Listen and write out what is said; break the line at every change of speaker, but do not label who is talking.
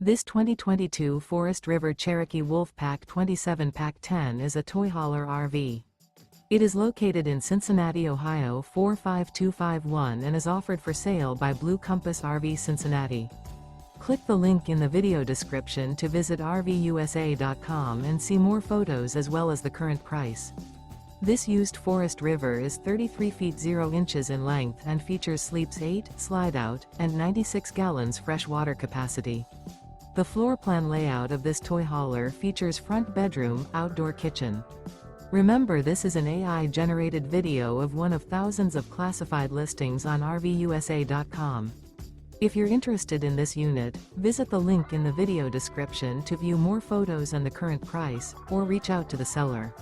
This 2022 Forest River Cherokee Wolfpack 27 Pack 10 is a toy hauler RV. It is located in Cincinnati, Ohio 45251 and is offered for sale by Blue Compass RV Cincinnati. Click the link in the video description to visit RVUSA.com and see more photos as well as the current price. This used Forest River is 33 feet 0 inches in length and features sleeps 8, slide-out, and 96 gallons fresh water capacity. The floor plan layout of this toy hauler features front bedroom, outdoor kitchen. Remember, this is an AI-generated video of one of thousands of classified listings on RVUSA.com. If you're interested in this unit, visit the link in the video description to view more photos and the current price, or reach out to the seller.